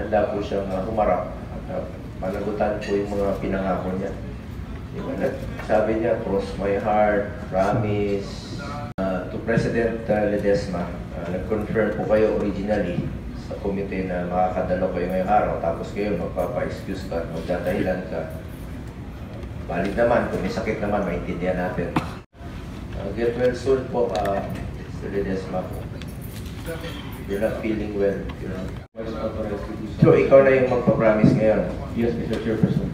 handa po siyang humarap at panagutan po yung mga pinangako niya. Diba? Sabi niya, cross my heart, promise. To President Ledesma, nag-confirm po kayo originally sa komite na makakadalo kayo ngayong araw, tapos kayo magpapa-excuse ka at magdadahilan ka. Valid naman, kung may sakit naman, maintindihan natin. Get well soon po, Mr. Ledesma po. You're not feeling well, you know. So, ikaw na yung magpa-promise ngayon? Yes, Mr. Chairperson.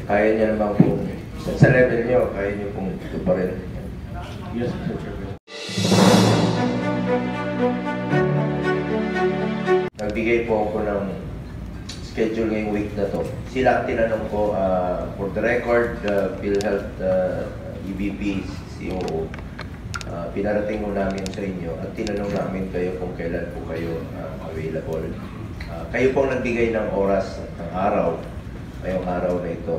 Kaya niya naman kung sa level niyo, kaya niyo kung ito pa rin. Yes, Mr. Chairperson. Nagbigay po ako ng schedule ngayong week na to. Sila ang tinanong ko, for the record, PhilHealth EVP, COO, pinarating ko namin sa inyo at tinanong namin kayo kung kailan po kayo available. Kayo pong nagbigay ng oras ng araw, ngayong araw na ito,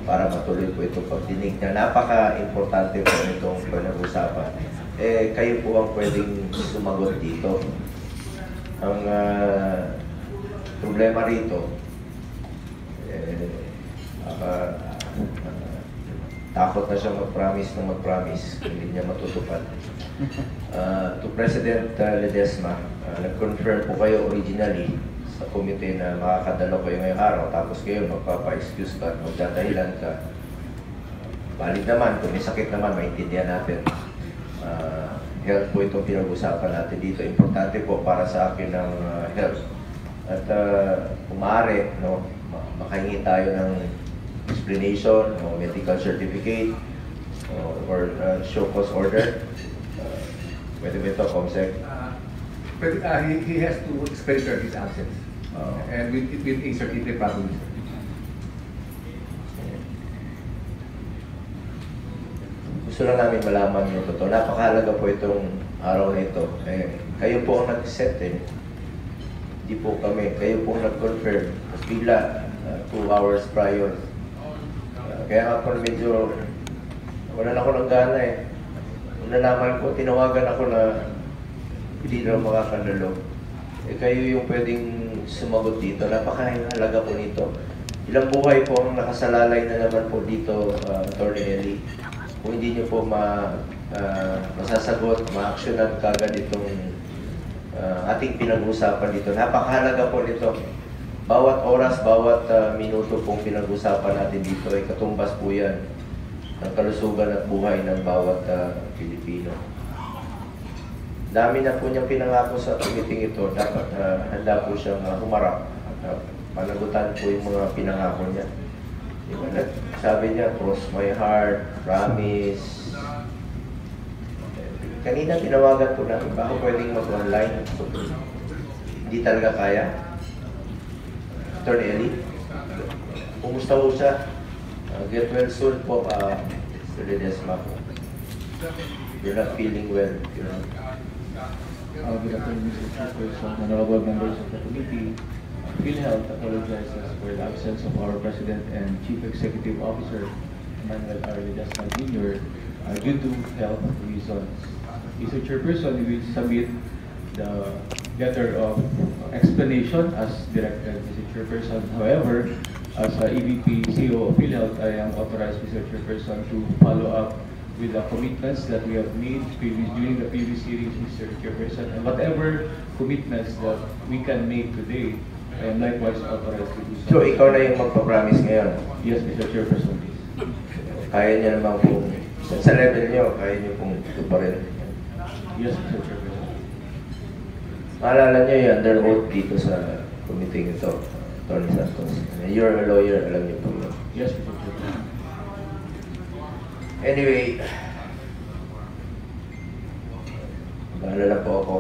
para matuloy po itong pagdinig na napaka-importante po itong pinag-usapan. Kayo po ang pwedeng sumagot dito. Ang problema rito, takot na siya mag-promise, hindi niya matutupad. To President Ledesma, nag-confirm po kayo originally sa komite na makakadalo kayo ngayong araw, tapos kayo magpapa-excuse ka at magdadahilan ka. Valid naman, kung may sakit naman, maintindihan natin. Health po itong pinag-usapan natin dito. Importante po para sa akin ng health. At kung maaari, no, makahingi tayo ng explanation o medical certificate or show cause order. Pwede ba ito, Comsec? He has to explain his absence. And with a certificate probably. Gusto lang namin malaman yung totoo. Napakahalaga po itong araw na ito. Kayo po ang nag-set Hindi po kami. Kayo po ang nag-confirm. Tapos bigla, 2 hours prior. Kaya nga po medyo wala na ako ng gana eh. Nung nalaman ko, tinawagan ako na hindi na makakadalo. Kayo yung pwedeng sumagot dito. Napakahalaga po nito. Ilang buhay po ang nakasalalay na naman po dito, Atty. Eli. Kung hindi niyo po masasagot, ma-actionan kagad itong ating pinag-usapan dito. Napakahalaga po nito. Bawat oras, bawat minuto pong pinag-usapan natin dito ay katumbas po yan ng kalusugan at buhay ng bawat Pilipino. Dami na po niyang pinangako sa committee ito. Dapat handa po siyang humarap at panagutan po yung mga pinangako niya. Diba? Sabi niya, cross my heart, promise. Kanina tinawagan po namin, baka pwedeng mag-online. Hindi talaga kaya. Atty. Eli, kumusta po siya? Get well soon po, Mr. Ledesma po. You're not feeling well, you know. Good afternoon, Mr. Chairperson, honorable members of the committee. PhilHealth apologizes for the absence of our President and Chief Executive Officer, Emmanuel R. Ledesma Jr. Due to health reasons. Mr. Chairperson, we will submit the letter of explanation as directed, Mr. Chairperson. However, as EVP CEO of PhilHealth, I am authorized, Mr. Chairperson, to follow up with the commitments that we have made during the previous hearings, Mr. Chairperson, and whatever commitments that we can make today, I am likewise authorized to do so. So, ikaw na yung magpa-promise ngayon? Yes, Mr. Chairperson, please. Kaya niya naman kung sa level niyo, kaya niyo kung ito pa rin. Yes, Mr. Chairperson. Maalala niyo yung under oath dito sa committee ito, Tony Santos. You're a lawyer, alam niyo po yun. Yes, Mr. Chairperson. Anyway, bahala na po ako.